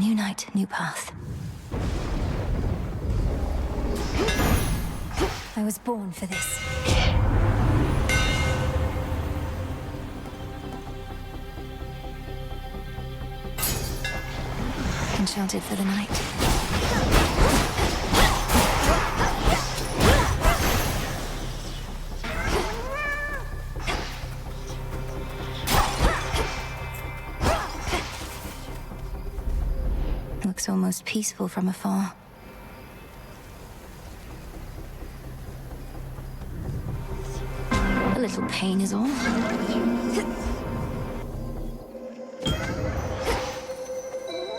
New night, new path. I was born for this. Enchanted for the night. Looks almost peaceful from afar. A little pain is all.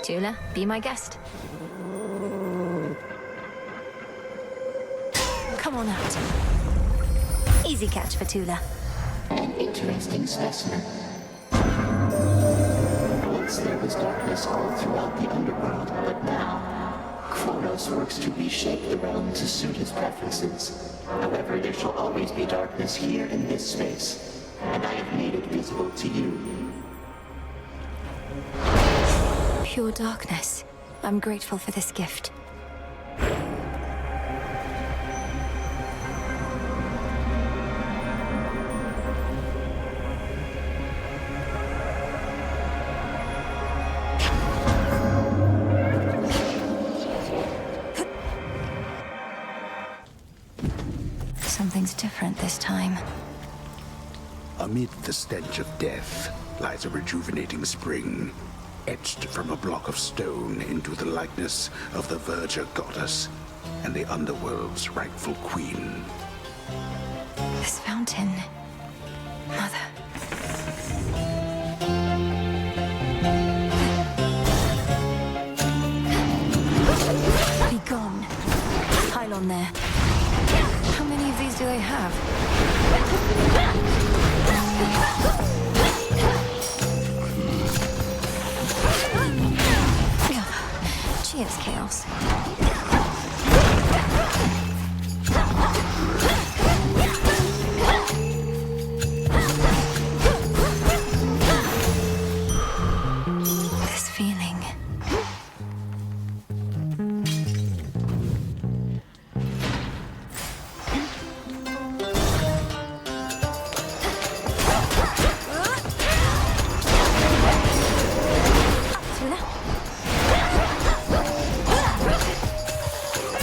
Tula, be my guest. Come on out. Easy catch for Tula. An interesting specimen. Once there was darkness all throughout the underworld, but now Kronos works to reshape the realm to suit his preferences. However, there shall always be darkness here in this space, and I have made it visible to you. Pure darkness. I'm grateful for this gift. Something's different this time. Amid the stench of death lies a rejuvenating spring, etched from a block of stone into the likeness of the Verger goddess and the underworld's rightful queen. This fountain... Mother... Be gone. Pile on there. How many of these do they have? Cheers, Chaos. This feeling.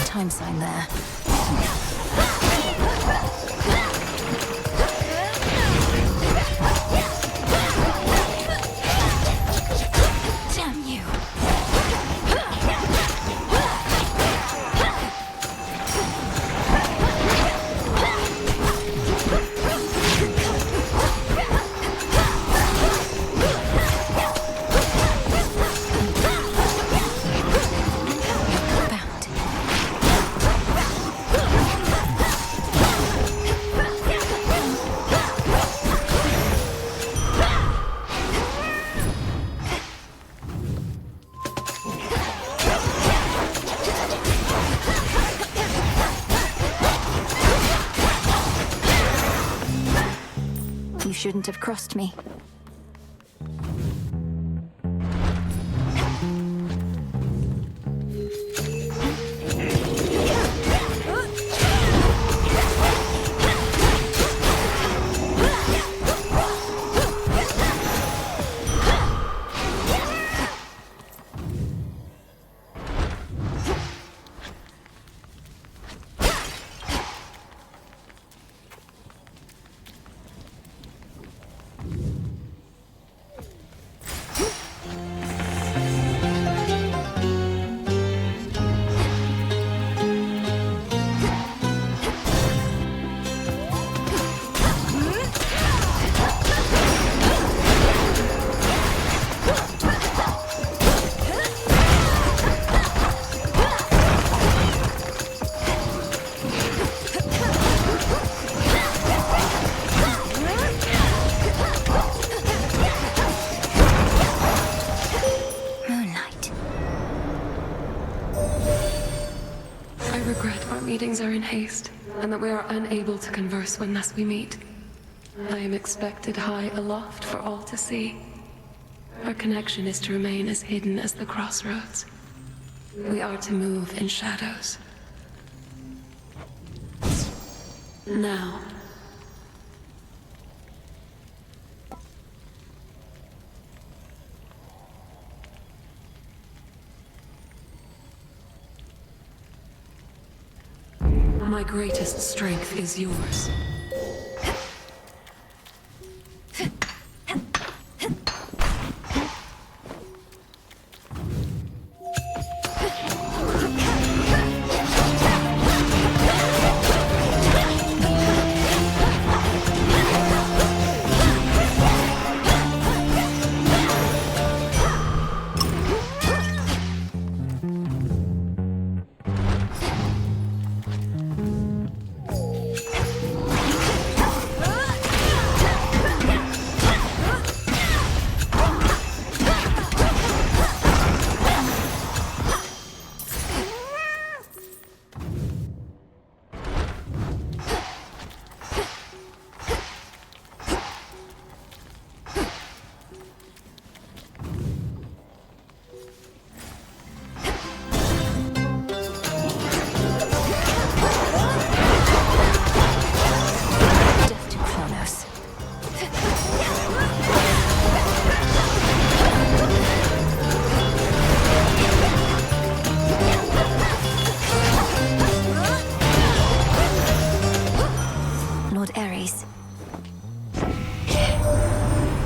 Time sign there. Damn you. You shouldn't have crossed me. Meetings are in haste, and that we are unable to converse when thus we meet. I am expected high aloft for all to see. Our connection is to remain as hidden as the crossroads. We are to move in shadows. Now. My greatest strength is yours. Death to Kronos. Lord Ares.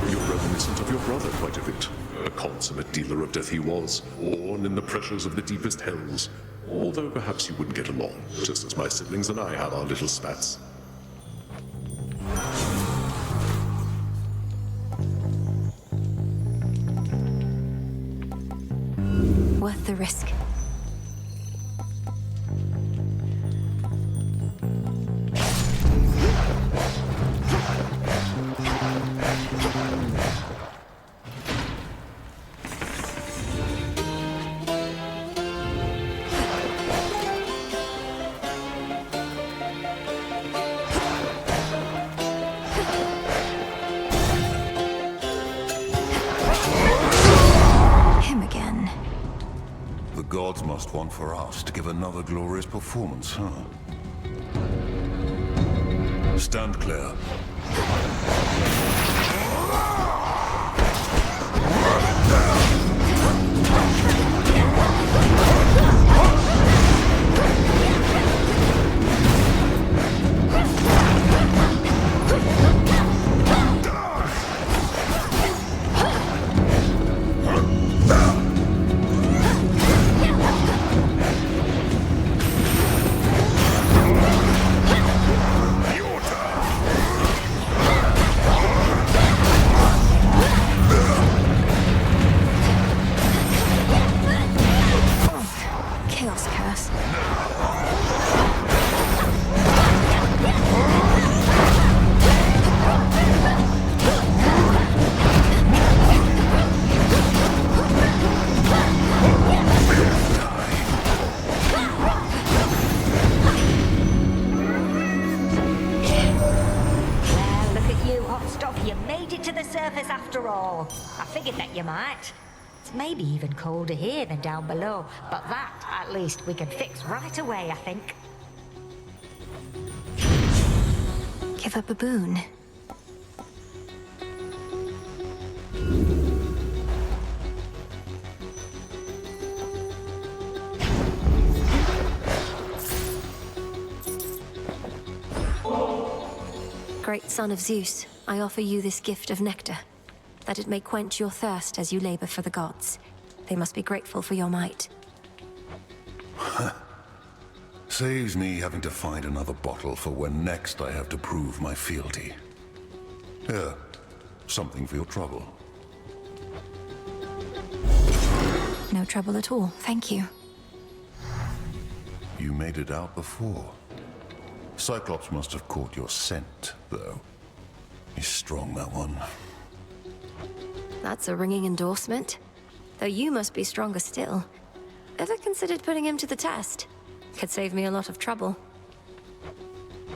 You're reminiscent of your brother quite a bit. A consummate dealer of death he was, born in the pressures of the deepest hells. Although perhaps you wouldn't get along, just as my siblings and I have our little spats. Worth the risk. Him again. The gods must want for us to give another glorious performance, huh? Stand clear. Chaos curse. Well, look at you, hot stuff. You made it to the surface after all. I figured that you might. It's maybe even colder here than down below, but that, at least, we can fix right away, I think. Give up a boon. Great son of Zeus, I offer you this gift of nectar, that it may quench your thirst as you labor for the gods. They must be grateful for your might. Saves me having to find another bottle for when next I have to prove my fealty. Here, something for your trouble. No trouble at all, thank you. You made it out before. Cyclops must have caught your scent, though. He's strong, that one. That's a ringing endorsement. Though you must be stronger still. Ever considered putting him to the test? Could save me a lot of trouble.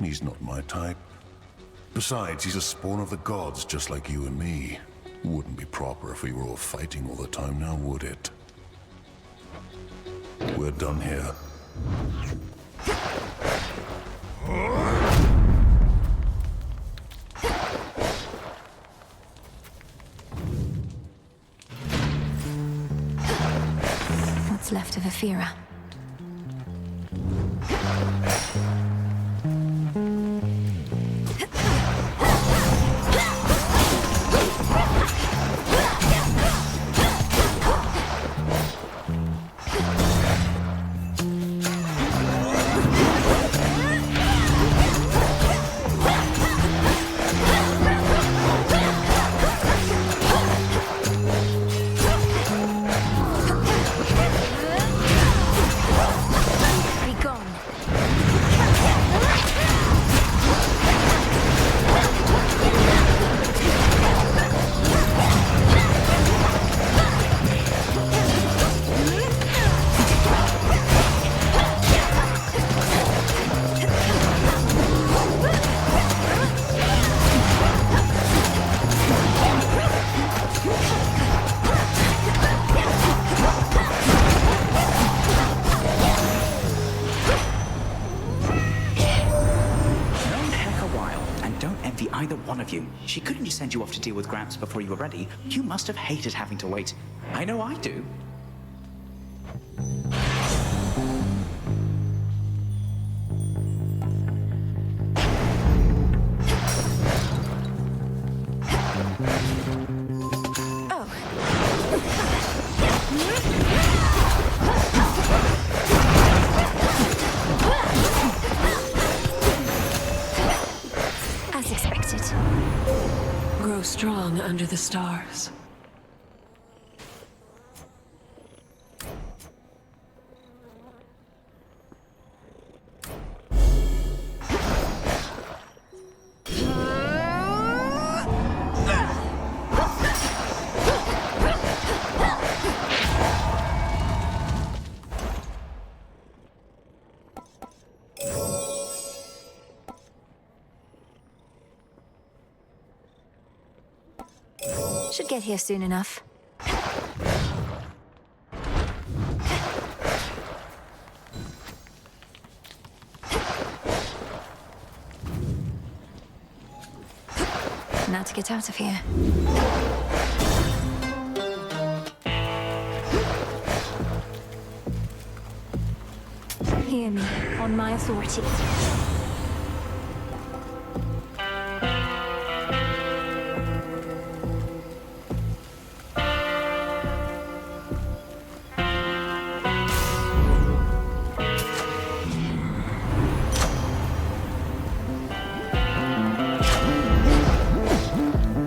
He's not my type. Besides, he's a spawn of the gods, just like you and me. Wouldn't be proper if we were all fighting all the time now, would it? We're done here. What's left of Aphira? Either one of you. She couldn't just send you off to deal with Gramps before you were ready. You must have hated having to wait. I know I do. Grow strong under the stars. Should get here soon enough. Now to get out of here. Hear me, on my authority.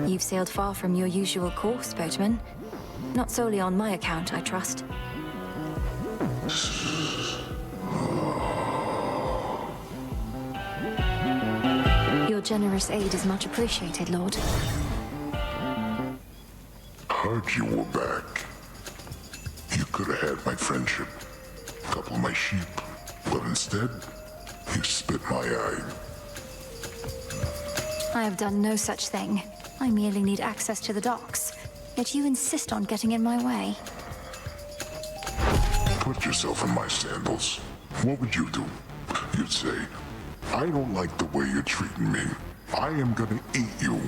You've sailed far from your usual course, boatman. Not solely on my account, I trust. Your generous aid is much appreciated, Lord. Heard you were back. You could have had my friendship, a couple of my sheep, but instead, you spit my eye. I have done no such thing. I merely need access to the docks. Yet you insist on getting in my way. Put yourself in my sandals. What would you do? You'd say, I don't like the way you're treating me. I am gonna eat you.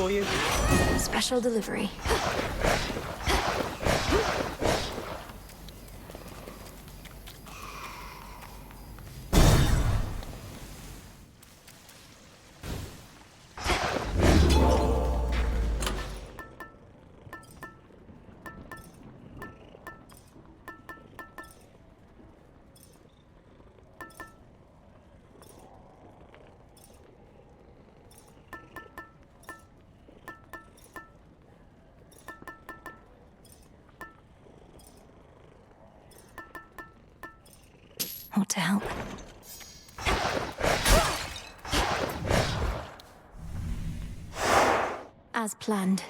for you? Special delivery. Ought to help. As planned.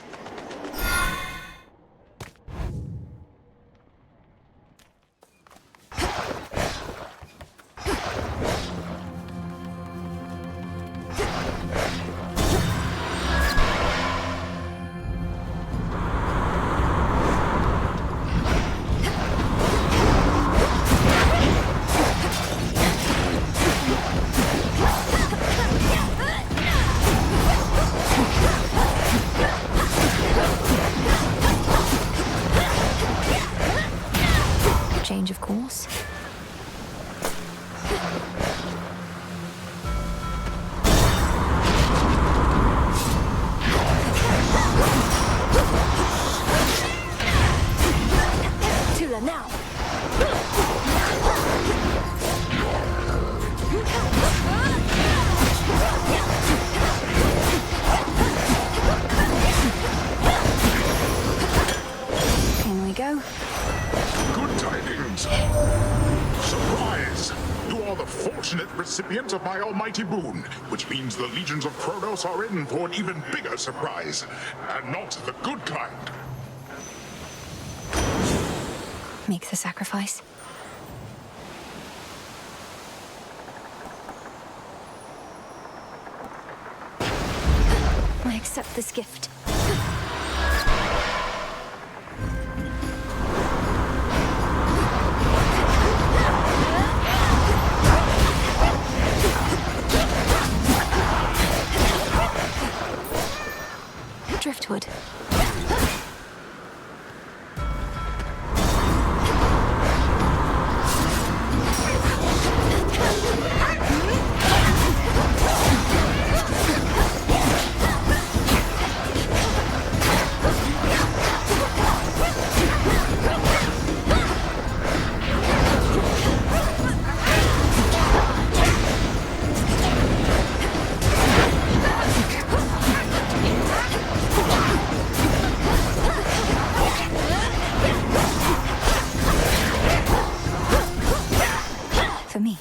Change of course. Tula now. In we go. Good tidings! Surprise! You are the fortunate recipient of my almighty boon, which means the legions of Kronos are in for an even bigger surprise, and not the good kind. Make the sacrifice. I accept this gift. Driftwood. For me.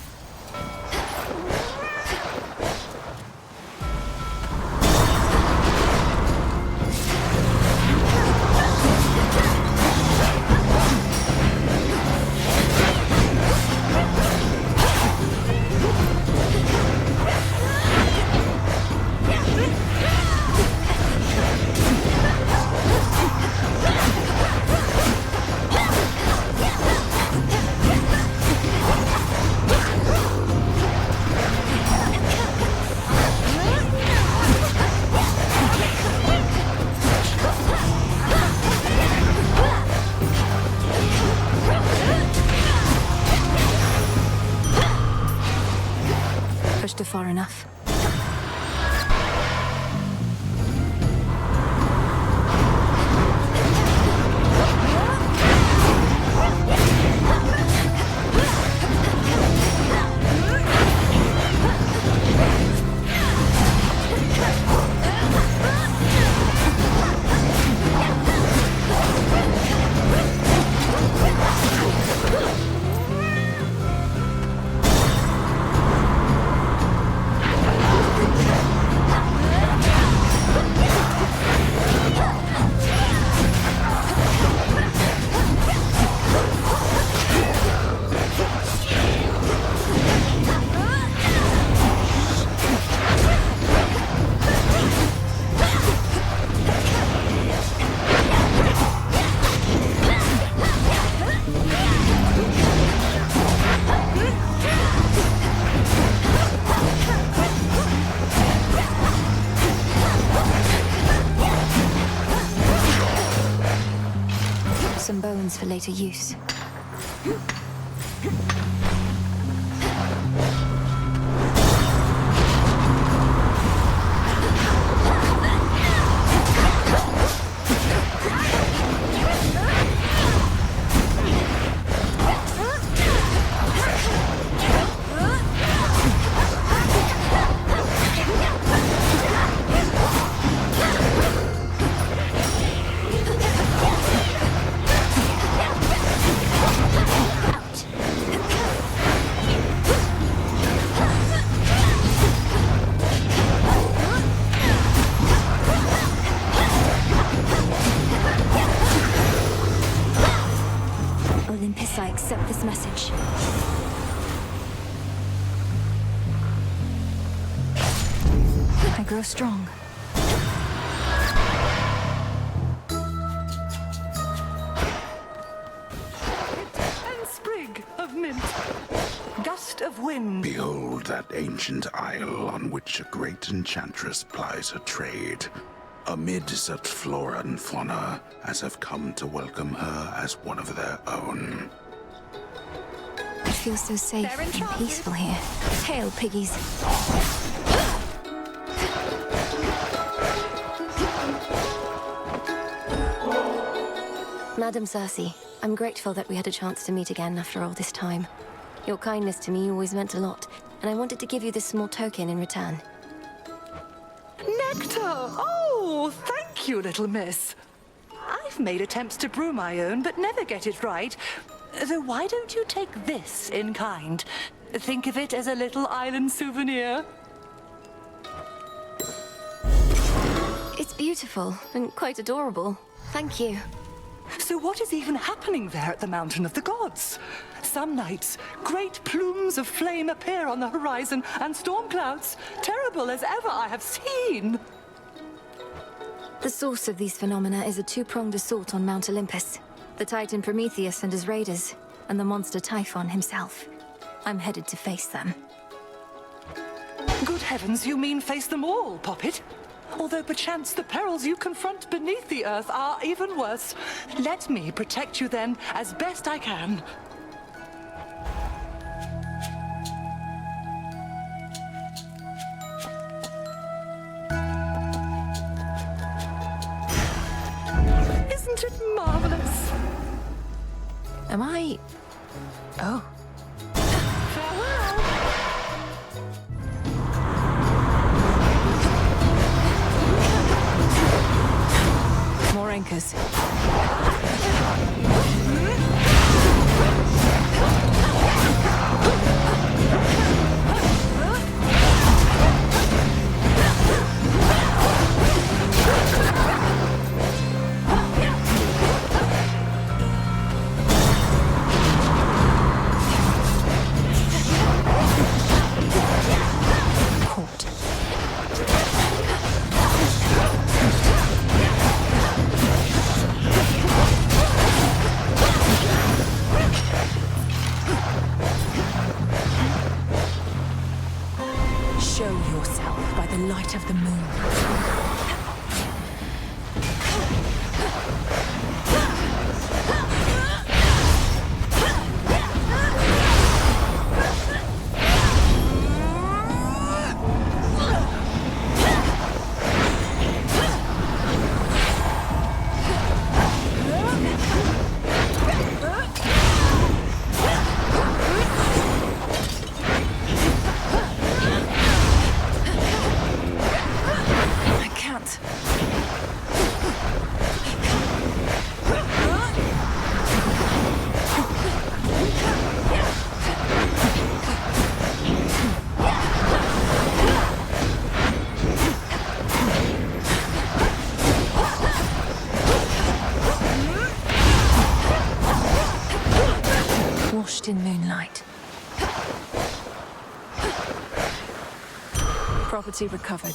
Pushed her far enough. some bones for later use. Olympus, I accept this message. I grow strong. And sprig of mint. Gust of wind. Behold that ancient isle on which a great enchantress plies her trade. Amid such flora and fauna as have come to welcome her as one of their own. It feels so safe and peaceful here. Hail, piggies. Madam Cersei, I'm grateful that we had a chance to meet again after all this time. Your kindness to me always meant a lot, and I wanted to give you this small token in return. Nectar! Oh, thank you, little miss. I've made attempts to brew my own, but never get it right. Though why don't you take this in kind? Think of it as a little island souvenir. It's beautiful and quite adorable. Thank you. So what is even happening there at the Mountain of the Gods? Some nights, great plumes of flame appear on the horizon, and storm clouds, terrible as ever I have seen. The source of these phenomena is a two-pronged assault on Mount Olympus. The Titan Prometheus and his raiders, and the monster Typhon himself. I'm headed to face them. Good heavens, you mean face them all, Poppet? Although perchance the perils you confront beneath the earth are even worse. Let me protect you then, as best I can. Isn't it marvelous? Am I... Oh. Farewell. More anchors. Show yourself by the light of the moon. Washed in moonlight. Property recovered.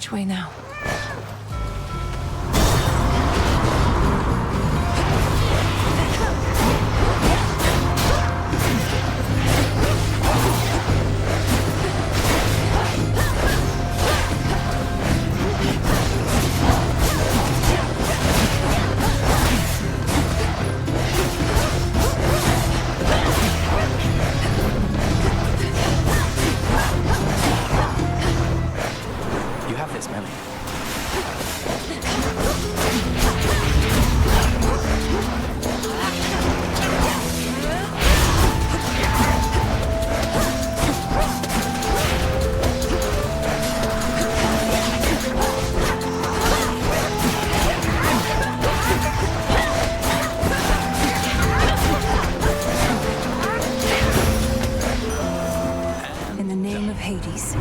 Which way now? You have this, Millie. In the name of Hades.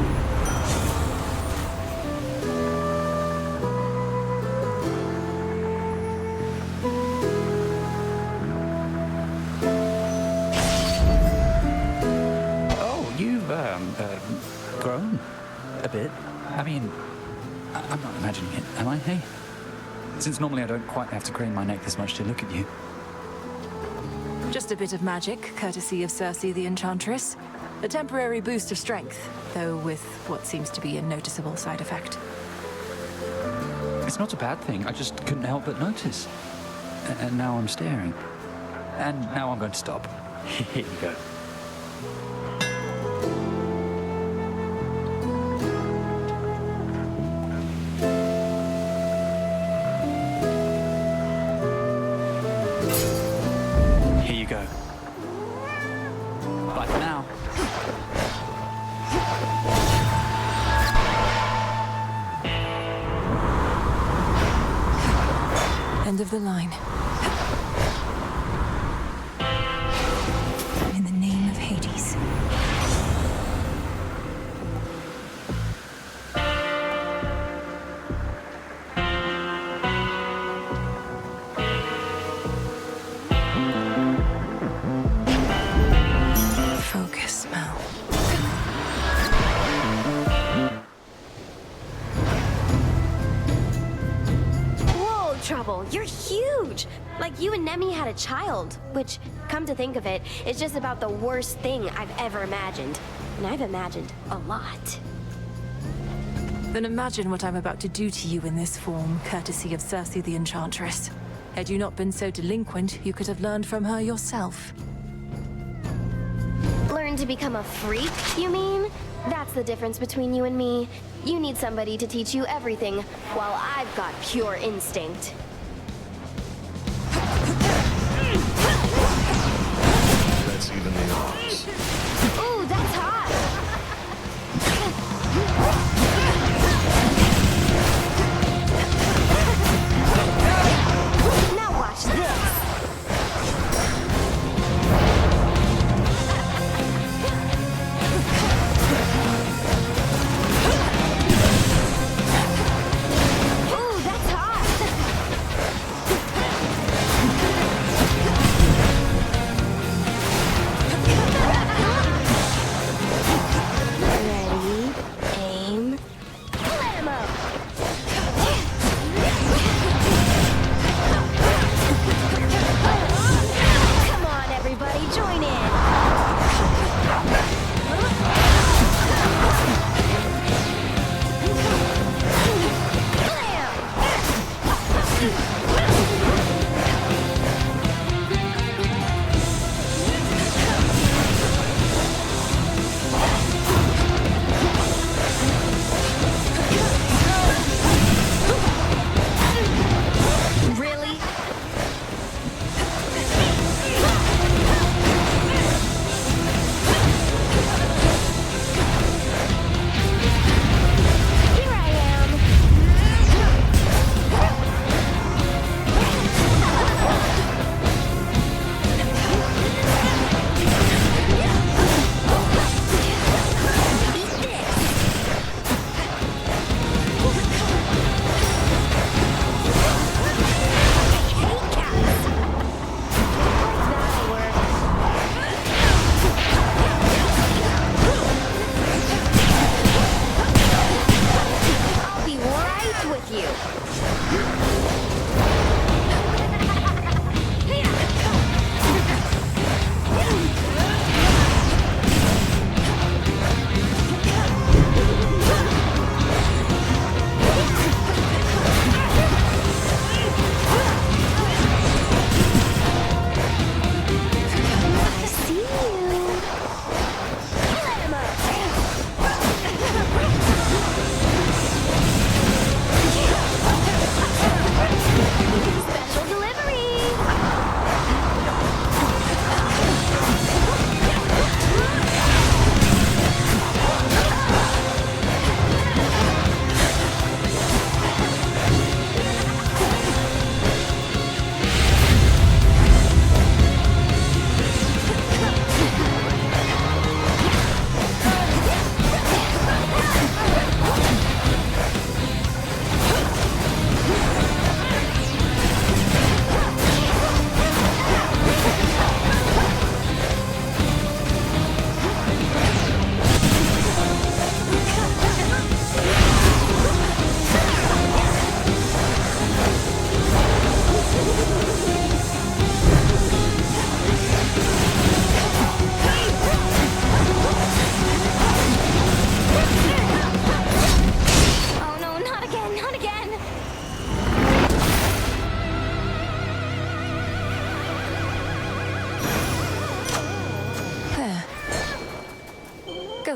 Oh, you've, grown a bit. I mean, I'm not imagining it, am I, hey? Since normally I don't quite have to crane my neck this much to look at you. Just a bit of magic, courtesy of Circe the Enchantress. A temporary boost of strength, though with what seems to be a noticeable side effect. It's not a bad thing, I just couldn't help but notice. And now I'm staring. And now I'm going to stop. Here you go. Here you go. Bye for now. End of the line. In the name of Hades. Focus, Mel. Whoa, Trouble, you're huge! Like you and Nemi had a child, which, come to think of it, is just about the worst thing I've ever imagined. And I've imagined a lot. Then imagine what I'm about to do to you in this form, courtesy of Circe the Enchantress. Had you not been so delinquent, you could have learned from her yourself. Learn to become a freak, you mean? That's the difference between you and me. You need somebody to teach you everything, while I've got pure instinct. Let's even the odds. Ooh, that's hot! Now watch this! Ooh, that's hot!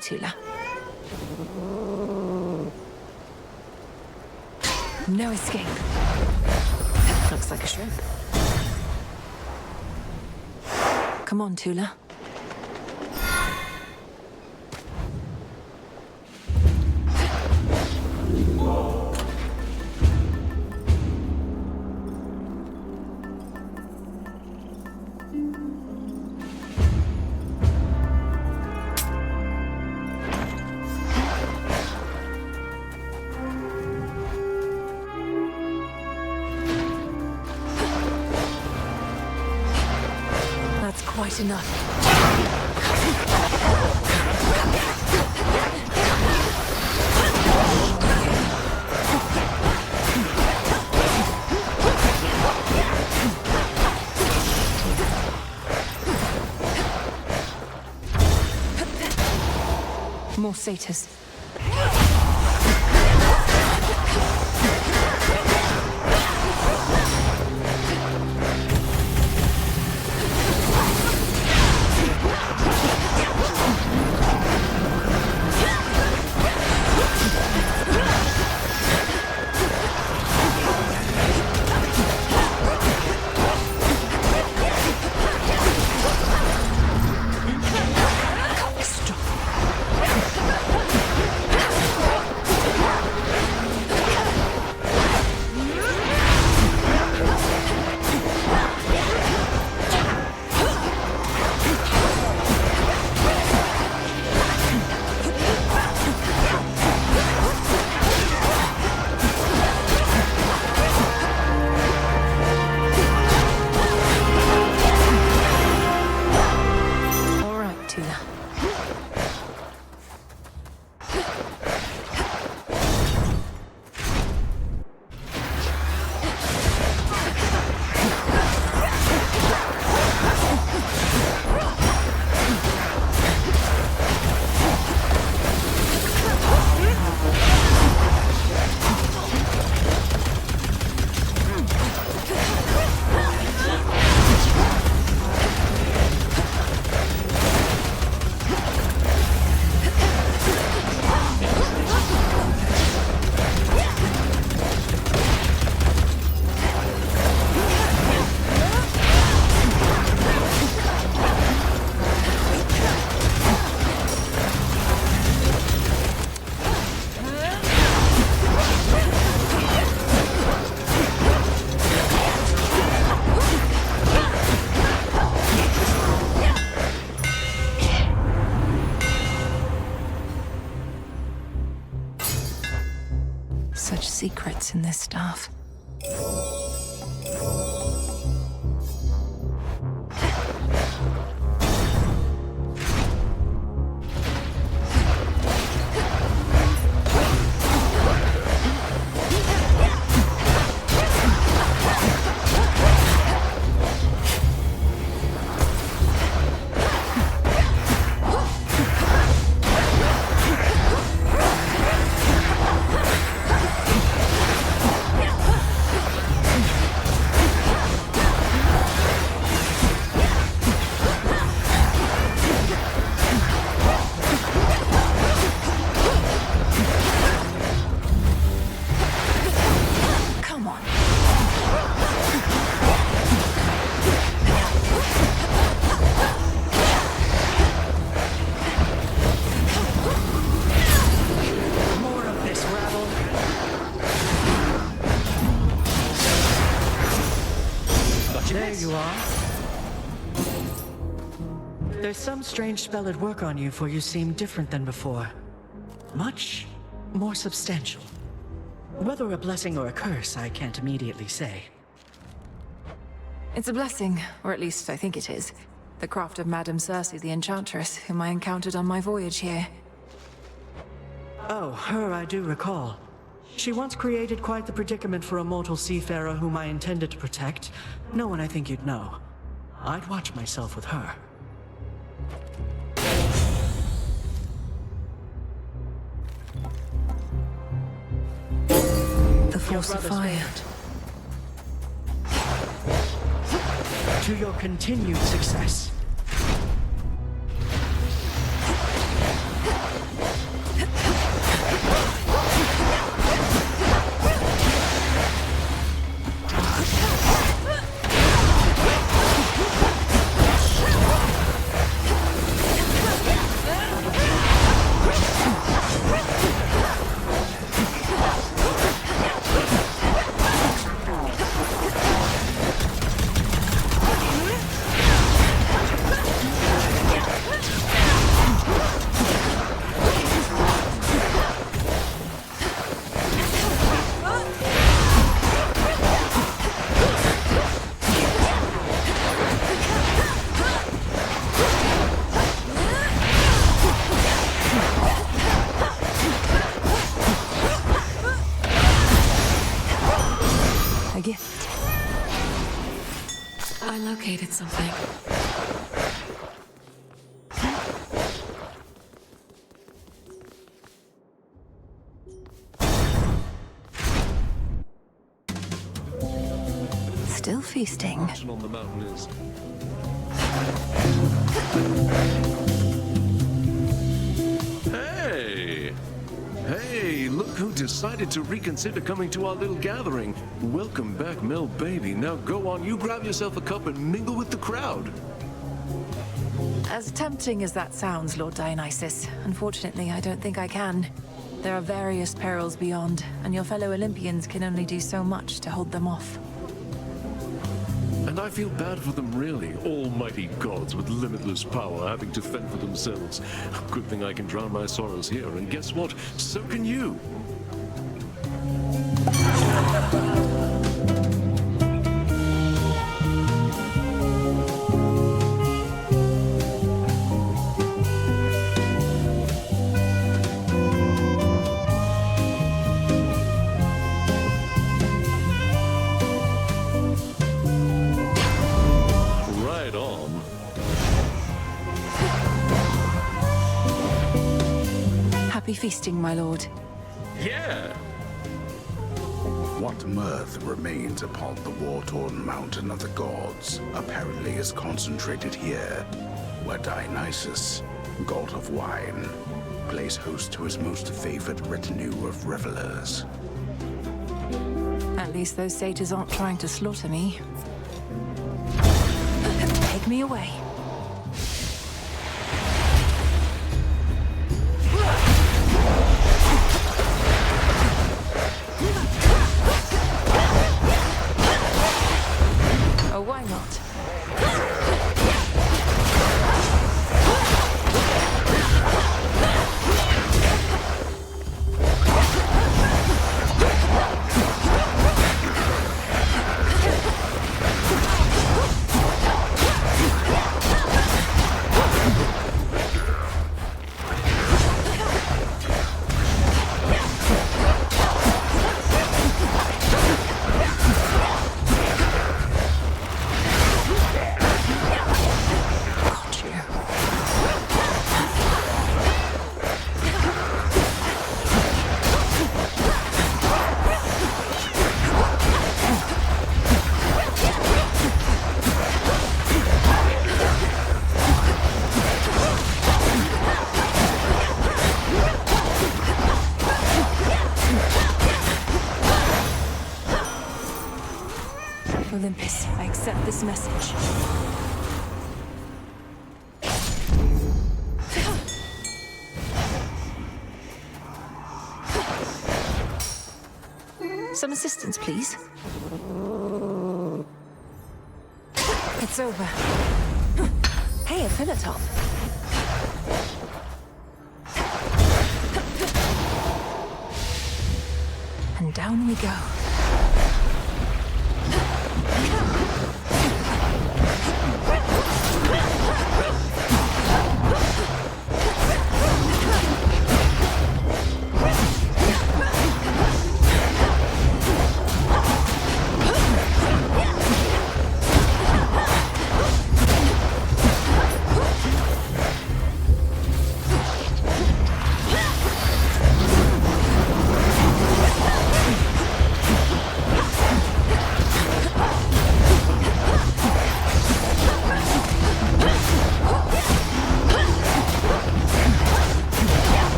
Tula. No escape. Looks like a shrimp. Come on, Tula. That's quite enough. More satyrs. Such secrets in this staff. There you are. There's some strange spell at work on you, for you seem different than before. Much more substantial. Whether a blessing or a curse, I can't immediately say. It's a blessing, or at least I think it is. The craft of Madame Circe the Enchantress, whom I encountered on my voyage here. Oh, her I do recall. She once created quite the predicament for a mortal seafarer whom I intended to protect. No one I think you'd know. I'd watch myself with her. The force of fire. To your continued success. A gift. I located something. Still feasting. On the mountain is. Hey! Hey, look who decided to reconsider coming to our little gathering. Welcome back, Mel baby. Now go on, you grab yourself a cup and mingle with the crowd. As tempting as that sounds, Lord Dionysus, unfortunately, I don't think I can. There are various perils beyond, and your fellow Olympians can only do so much to hold them off. And I feel bad for them, really. Almighty gods with limitless power having to fend for themselves. Good thing I can drown my sorrows here, and guess what? So can you. Happy feasting, my lord. Yeah! What mirth remains upon the war-torn mountain of the gods apparently is concentrated here, where Dionysus, god of wine, plays host to his most favored retinue of revelers. At least those satyrs aren't trying to slaughter me. Take me away. Oh, why not? Olympus, I accept this message. Some assistance, please. It's over. Hey, a pillar top. And down we go.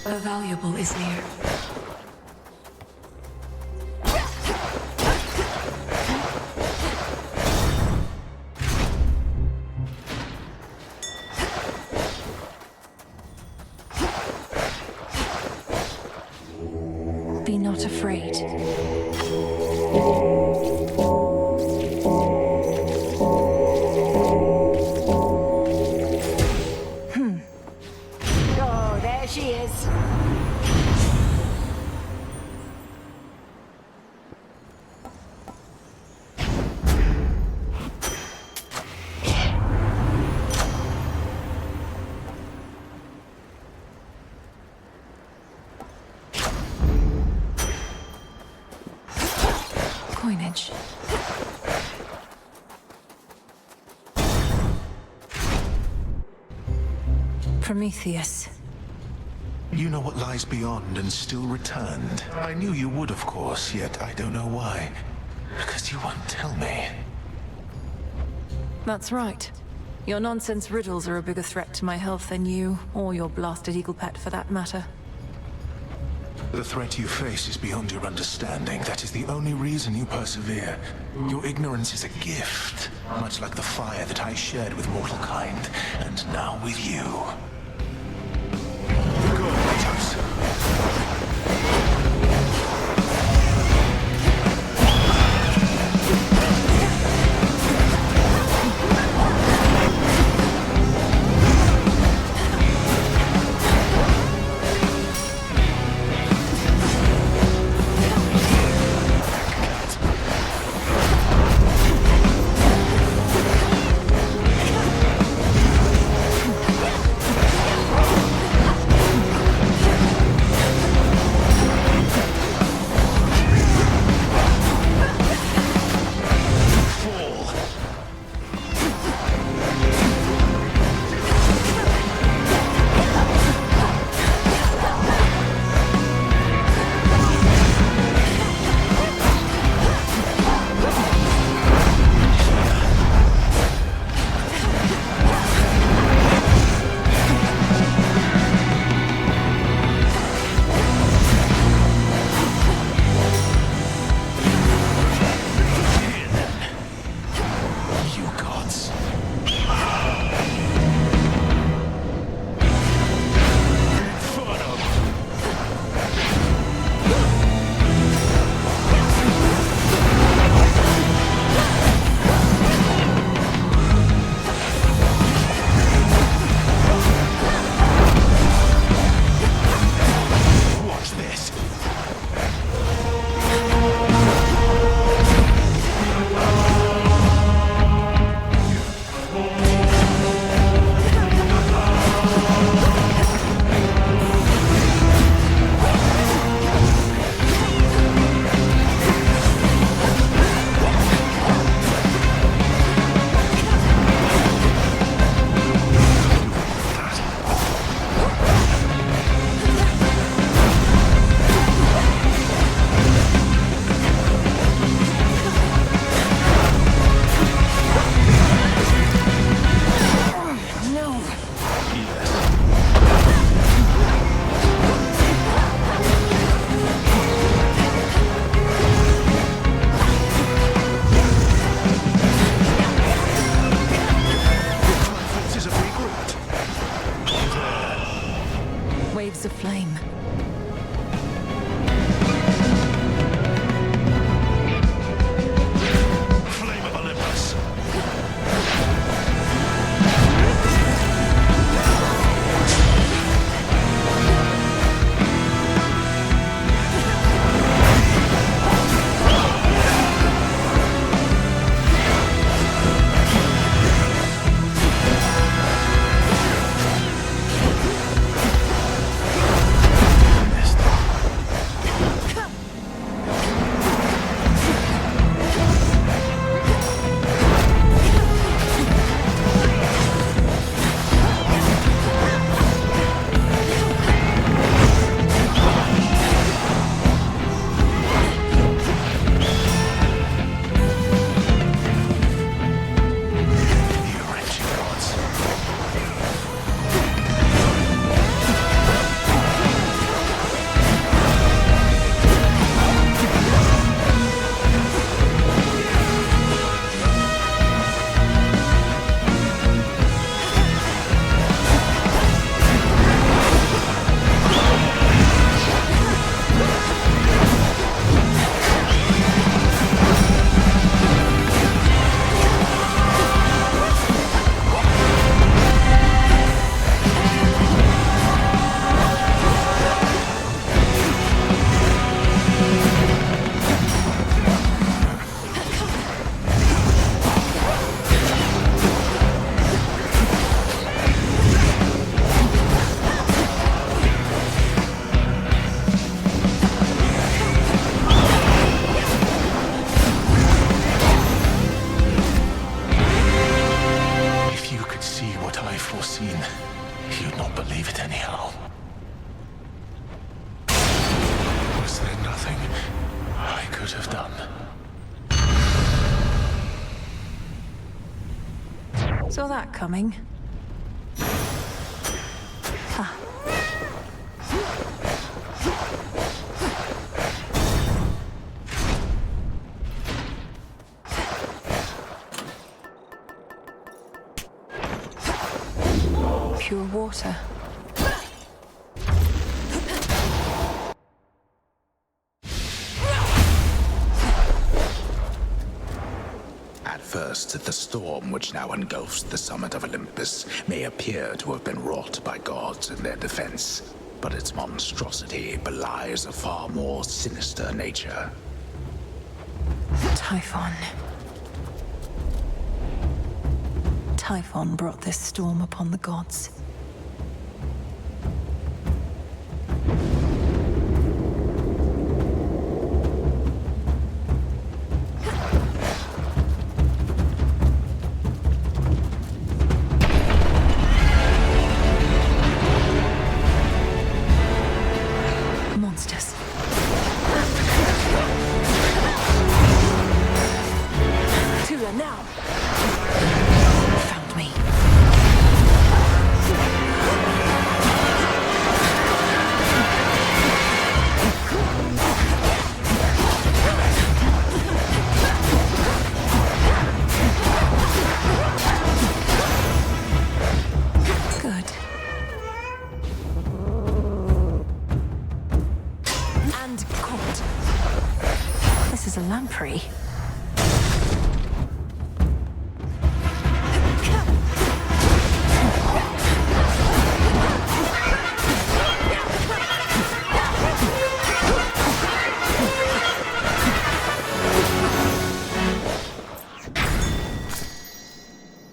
The valuable is near. not afraid. Oh, there she is. Coinage. Prometheus. You know what lies beyond and still returned. I knew you would, of course, yet I don't know why. Because you won't tell me. That's right. Your nonsense riddles are a bigger threat to my health than you, or your blasted eagle pet for that matter. The threat you face is beyond your understanding. That is the only reason you persevere. Your ignorance is a gift, much like the fire that I shared with mortal kind, and now with you. Go, Kratos. Waves of flame. Flame of Olympus. could have done. Saw that coming. Ah. Pure water. At first, the storm which now engulfs the summit of Olympus may appear to have been wrought by gods in their defense, but its monstrosity belies a far more sinister nature. Typhon. Typhon brought this storm upon the gods. Monsters. Tula, now! Found me. Good. And caught. This is a lamprey.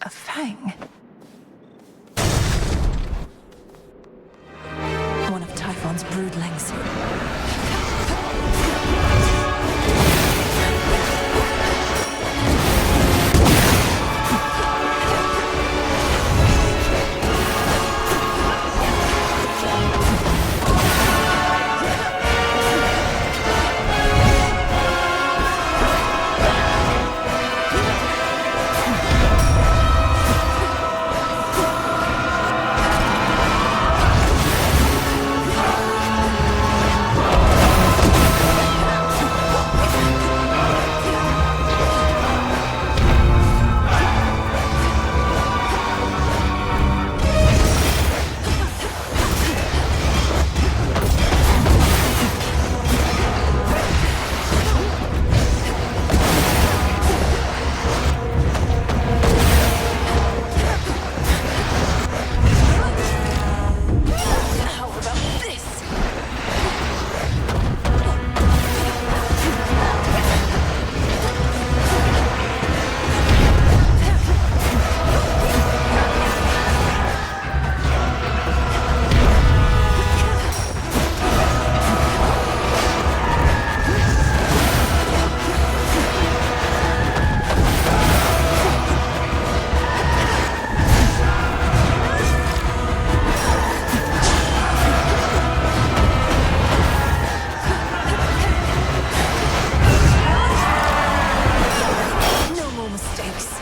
A fang. One of Typhon's broodlings. How about this? No more mistakes.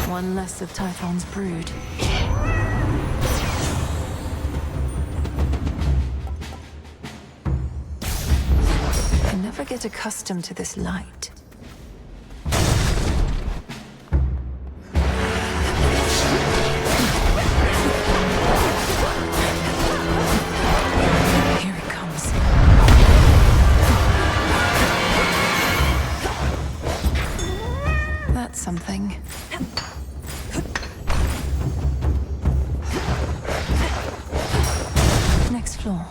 One less of Typhon's brood. never get accustomed to this light. Here it comes. That's something. Next floor.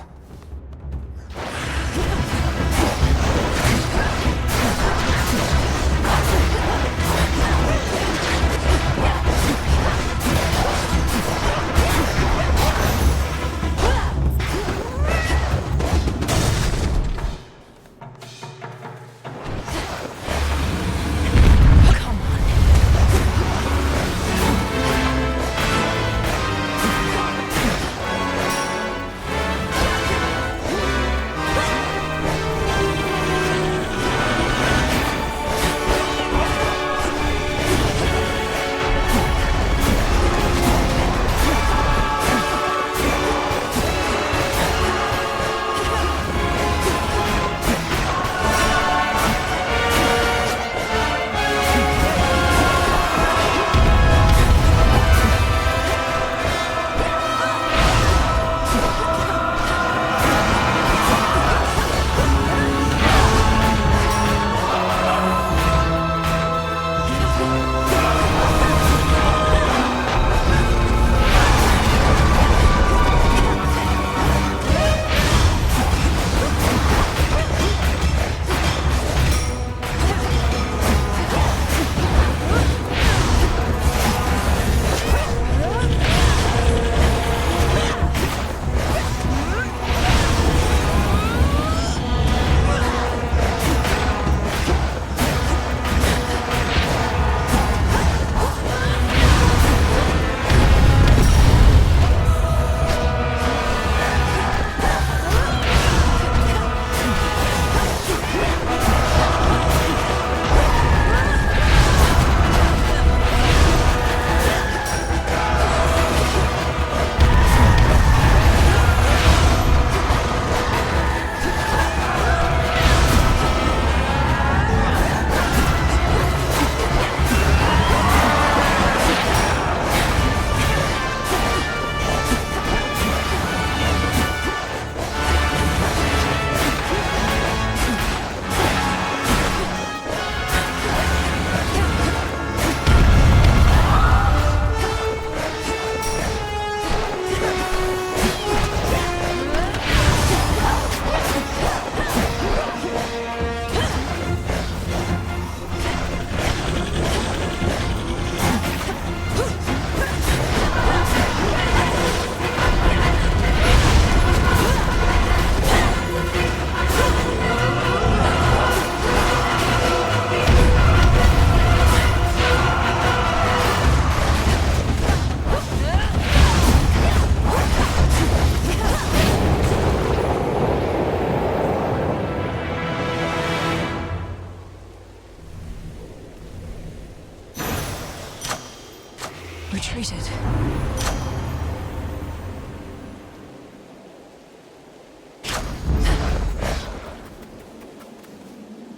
Retreated.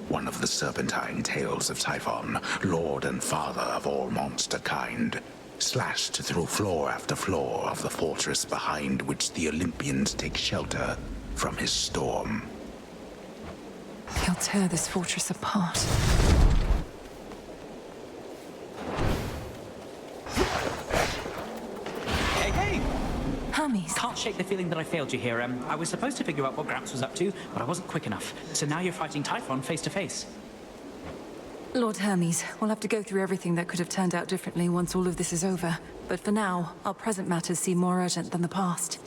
One of the serpentine tales of Typhon, lord and father of all monster kind, slashed through floor after floor of the fortress behind which the Olympians take shelter from his storm. He'll tear this fortress apart. Hey! Hermes. Can't shake the feeling that I failed you here. I was supposed to figure out what Gramps was up to, but I wasn't quick enough. So now you're fighting Typhon face to face. Lord Hermes, we'll have to go through everything that could have turned out differently once all of this is over. But for now, our present matters seem more urgent than the past.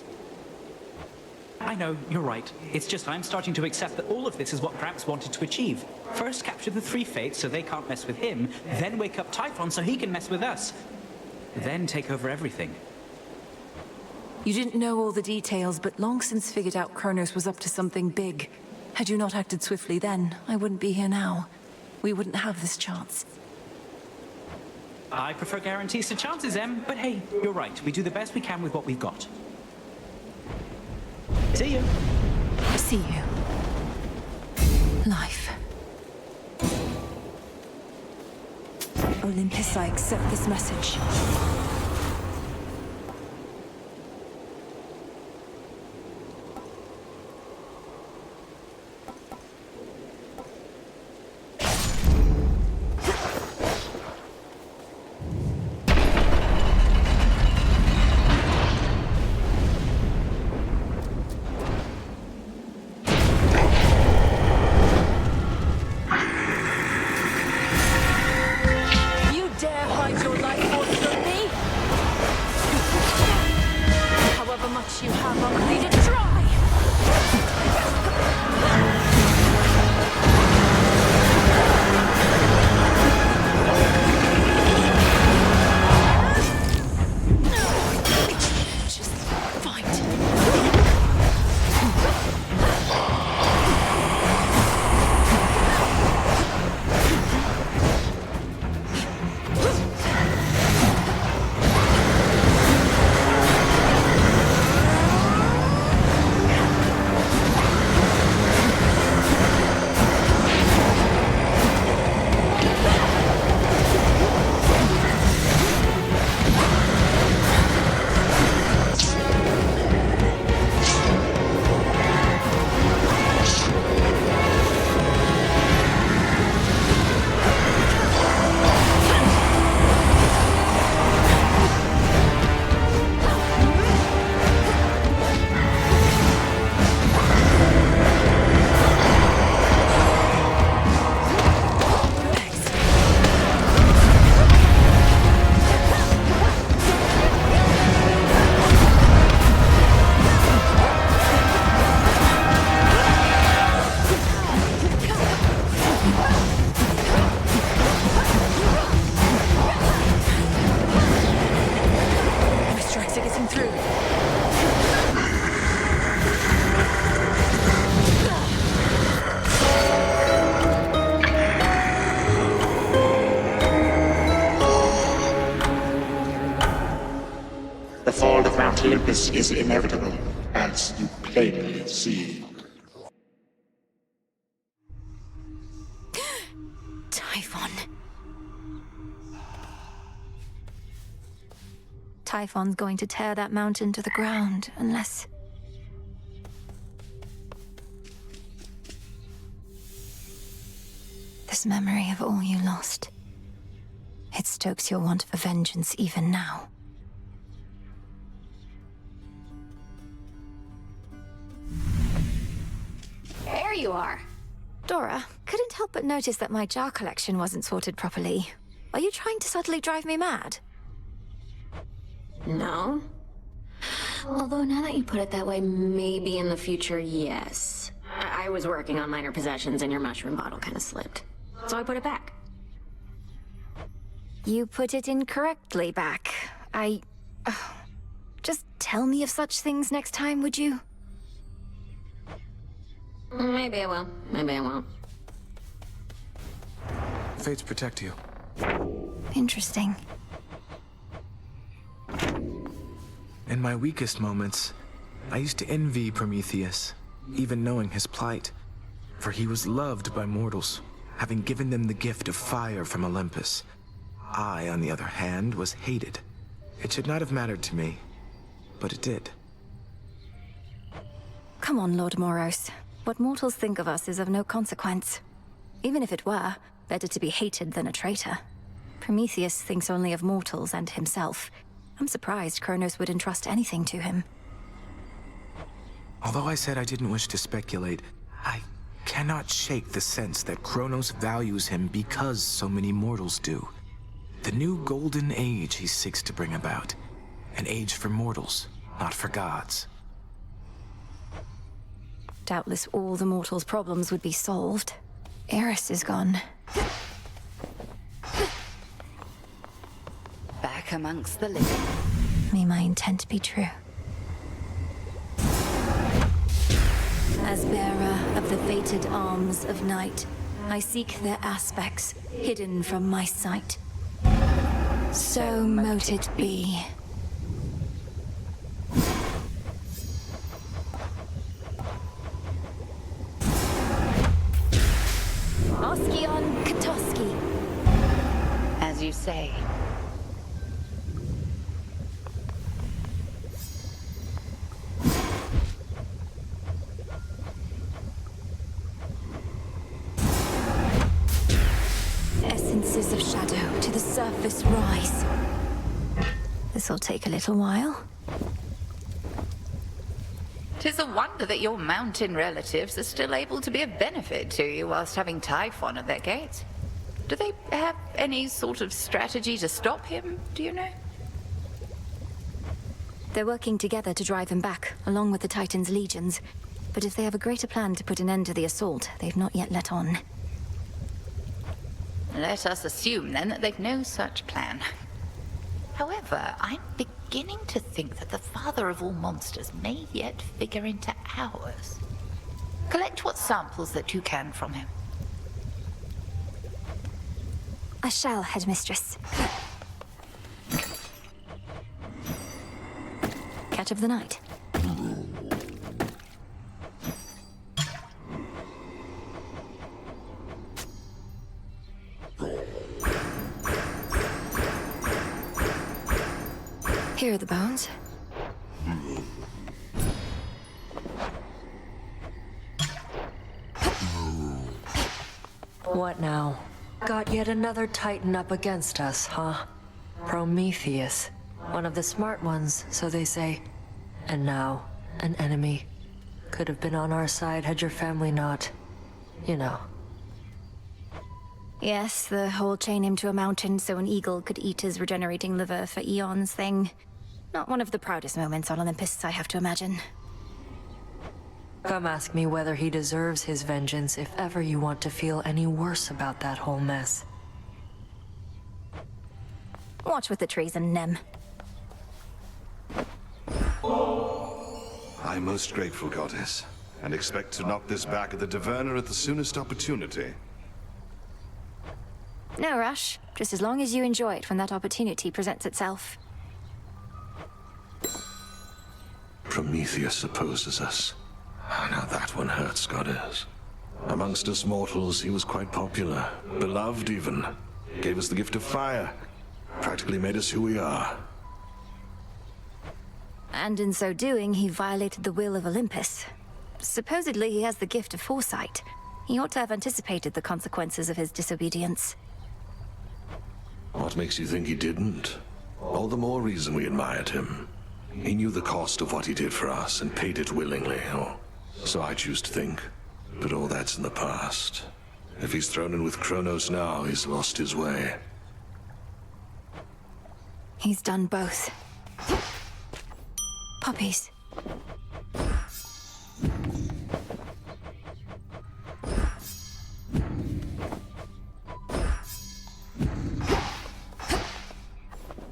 I know, you're right. It's just I'm starting to accept that all of this is what Gramps wanted to achieve. First capture the three fates so they can't mess with him, then wake up Typhon so he can mess with us. Then take over everything. You didn't know all the details, but long since figured out Kronos was up to something big. Had you not acted swiftly then, I wouldn't be here now. We wouldn't have this chance. I prefer guarantees to chances, Em, but hey, you're right. We do the best we can with what we've got. See you. See you. Life. Olympus, I accept this message. The fall of Mount Olympus is inevitable, as you plainly see. Typhon's going to tear that mountain to the ground, unless... This memory of all you lost. It stokes your want for vengeance even now. There you are. Dora, couldn't help but notice that my jar collection wasn't sorted properly. Are you trying to subtly drive me mad? No. Although now that you put it that way, maybe in the future, yes. I was working on minor possessions and your mushroom bottle kind of slipped. So I put it back. You put it incorrectly back. Just tell me of such things next time, would you? Maybe I will. Maybe I won't. Fates protect you. Interesting. In my weakest moments, I used to envy Prometheus, even knowing his plight. For he was loved by mortals, having given them the gift of fire from Olympus. I, on the other hand, was hated. It should not have mattered to me, but it did. Come on, Lord Moros. What mortals think of us is of no consequence. Even if it were, better to be hated than a traitor. Prometheus thinks only of mortals and himself. I'm surprised Kronos would entrust anything to him. Although I said I didn't wish to speculate, I cannot shake the sense that Kronos values him because so many mortals do. The new golden age he seeks to bring about. An age for mortals, not for gods. Doubtless all the mortals' problems would be solved. Eris is gone. Back amongst the living. May my intent be true. As bearer of the fated arms of night, I seek their aspects, hidden from my sight. So mote it be. Just rise. This'll take a little while. 'Tis a wonder that your mountain relatives are still able to be of benefit to you whilst having Typhon at their gates. Do they have any sort of strategy to stop him, do you know? They're working together to drive him back, along with the Titan's legions. But if they have a greater plan to put an end to the assault, they've not yet let on. Let us assume, then, that they've no such plan. However, I'm beginning to think that the father of all monsters may yet figure into ours. Collect what samples that you can from him. I shall, Headmistress. Catch of the night. Here are the bones. What now? Got yet another Titan up against us, huh? Prometheus. One of the smart ones, so they say. And now, an enemy. Could have been on our side had your family not... you know. Yes, the whole chain him to a mountain so an eagle could eat his regenerating liver for eons thing. Not one of the proudest moments on Olympus, I have to imagine. Come ask me whether he deserves his vengeance if ever you want to feel any worse about that whole mess. Watch with the treason, Nem. I'm most grateful, Goddess, and expect to knock this back at the Taverna at the soonest opportunity. No rush, just as long as you enjoy it when that opportunity presents itself. Prometheus opposes us. Now that one hurts, Goddess. Amongst us mortals, he was quite popular, beloved even. Gave us the gift of fire. Practically made us who we are. And in so doing, he violated the will of Olympus. Supposedly, he has the gift of foresight. He ought to have anticipated the consequences of his disobedience. What makes you think he didn't? All the more reason we admired him. He knew the cost of what he did for us and paid it willingly, or so I choose to think. But all that's in the past. If he's thrown in with Kronos now, he's lost his way. He's done both. Puppies.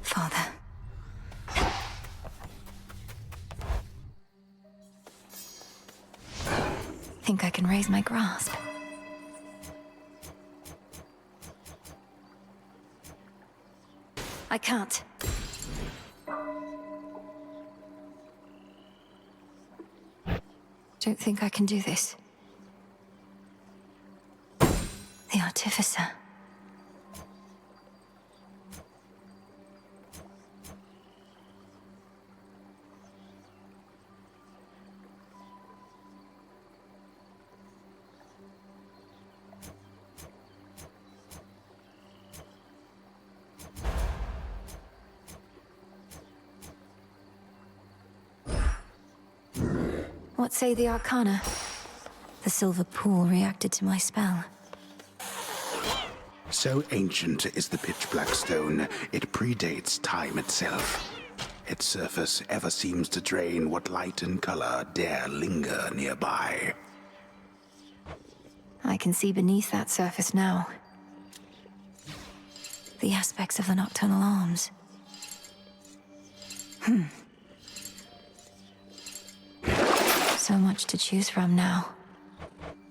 Father. Think I can raise my grasp. I can't. Don't think I can do this. The Artificer. What say the Arcana? The silver pool reacted to my spell. So ancient is the pitch-black stone, it predates time itself. Its surface ever seems to drain what light and color dare linger nearby. I can see beneath that surface now. The aspects of the nocturnal arms. So much to choose from now.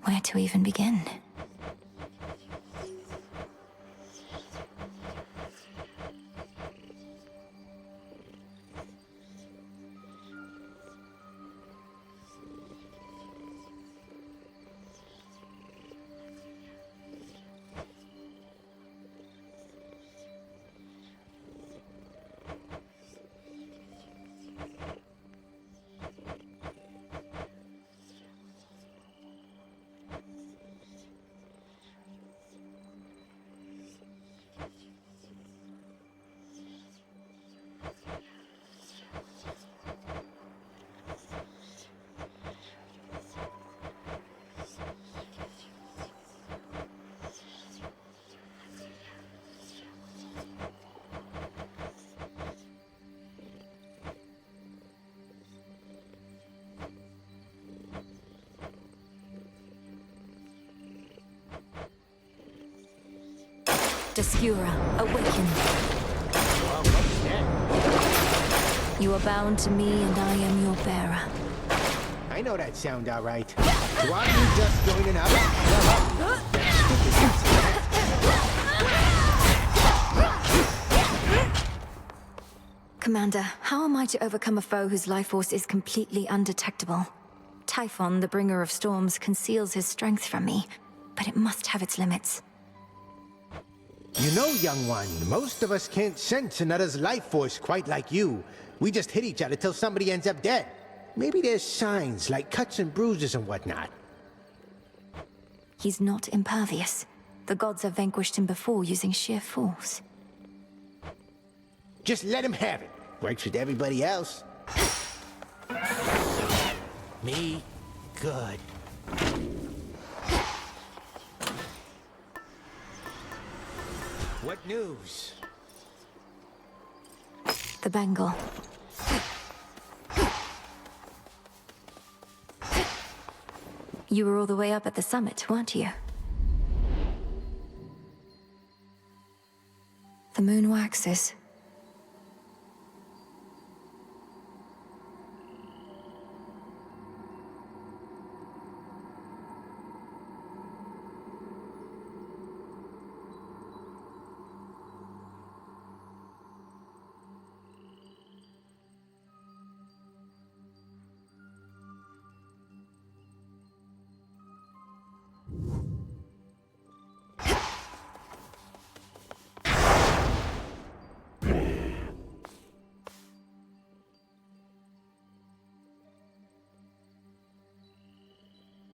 Where to even begin? Obscura, awaken. You are bound to me, and I am your bearer. I know that sound all right. Why are you just joining up? Commander, how am I to overcome a foe whose life force is completely undetectable? Typhon, the bringer of storms, conceals his strength from me, but it must have its limits. You know, young one, most of us can't sense another's life force quite like you. We just hit each other till somebody ends up dead. Maybe there's signs, like cuts and bruises and whatnot. He's not impervious. The gods have vanquished him before using sheer force. Just let him have it. Works with everybody else. Me? Good. What news? The bangle. You were all the way up at the summit, weren't you? The moon waxes.